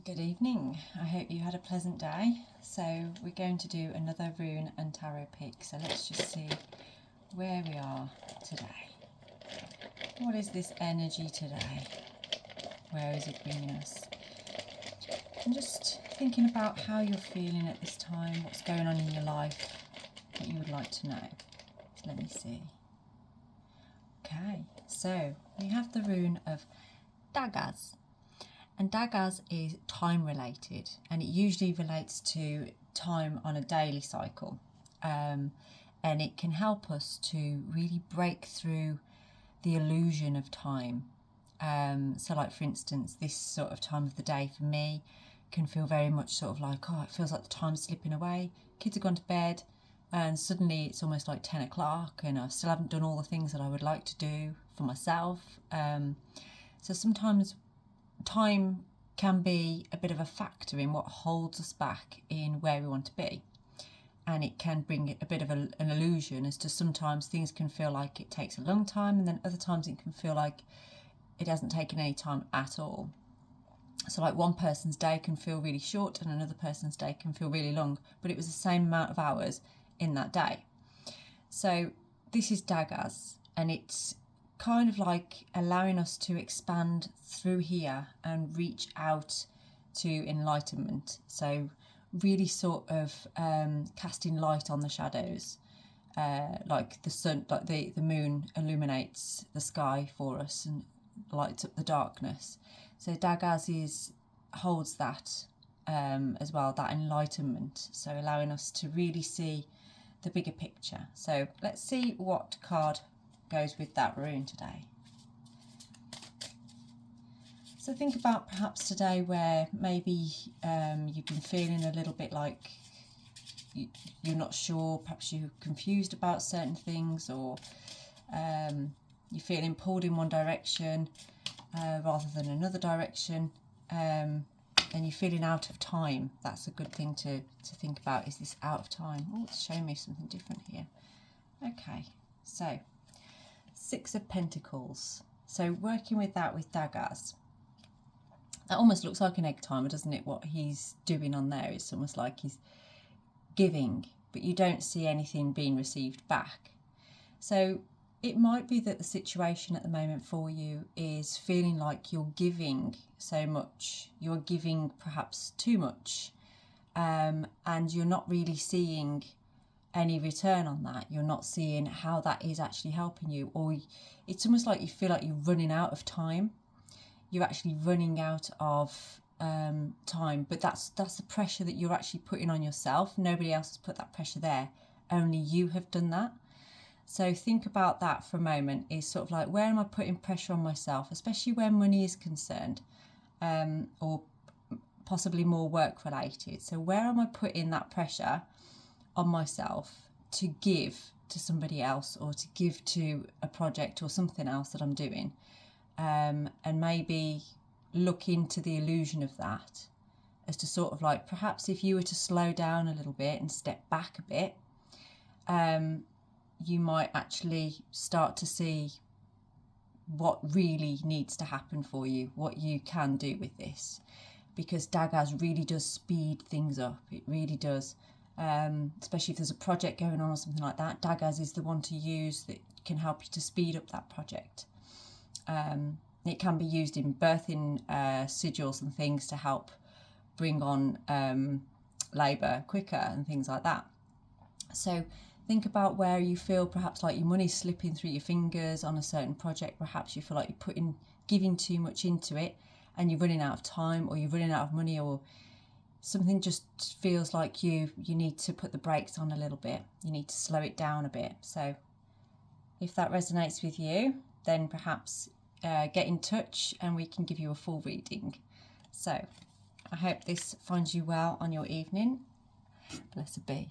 Good evening. I hope you had a pleasant day. So we're going to do another rune and tarot pick. So let's just see where we are today. What is this energy today? Where is it bringing us? I'm just thinking about how you're feeling at this time, what's going on in your life, what you would like to know. So let me see. Okay, so we have the rune of Dagaz. And Dagaz is time related, and it usually relates to time on a daily cycle. And it can help us to really break through the illusion of time. So like for instance, this sort of time of the day for me can feel very much sort of like, oh, it feels like the time's slipping away. Kids have gone to bed and suddenly it's almost like 10 o'clock and I still haven't done all the things that I would like to do for myself. So sometimes time can be a bit of a factor in what holds us back in where we want to be, and it can bring a bit of an illusion as to sometimes things can feel like it takes a long time, and then other times it can feel like it hasn't taken any time at all. So like one person's day can feel really short and another person's day can feel really long, but it was the same amount of hours in that day. So this is Dagaz, and it's kind of like allowing us to expand through here and reach out to enlightenment. So really sort of casting light on the shadows, like the sun, like the moon illuminates the sky for us and lights up the darkness. So Dagaz holds that as well, that enlightenment, so allowing us to really see the bigger picture. So let's see what card goes with that rune today. So think about perhaps today where maybe you've been feeling a little bit like you're not sure, perhaps you're confused about certain things, or you're feeling pulled in one direction rather than another direction, and you're feeling out of time. That's a good thing to think about. Is this out of time? Oh, it's showing me something different here. Okay, so Six of Pentacles. So working with that with Dagaz, that almost looks like an egg timer, doesn't it? What he's doing on there is almost like he's giving, but you don't see anything being received back. So it might be that the situation at the moment for you is feeling like you're giving so much, you're giving perhaps too much, and you're not really seeing any return on that. You're not seeing how that is actually helping you, or it's almost like you feel like you're running out of time. You're actually running out of time, but that's the pressure that you're actually putting on yourself. Nobody else has put that pressure there, only you have done that. So think about that for a moment, is sort of like, where am I putting pressure on myself, especially where money is concerned, or possibly more work related. So where am I putting that pressure on myself to give to somebody else, or to give to a project or something else that I'm doing, and maybe look into the illusion of that as to sort of like, perhaps if you were to slow down a little bit and step back a bit, you might actually start to see what really needs to happen for you, what you can do with this, because Dagaz really does speed things up. It really does. Especially if there's a project going on or something like that, Dagaz is the one to use that can help you to speed up that project. It can be used in birthing sigils and things to help bring on labour quicker and things like that. So think about where you feel perhaps like your money's slipping through your fingers on a certain project. Perhaps you feel like you're giving too much into it and you're running out of time, or you're running out of money, or something just feels like you need to put the brakes on a little bit. You need to slow it down a bit. So if that resonates with you, then perhaps get in touch and we can give you a full reading. So I hope this finds you well on your evening. Blessed be.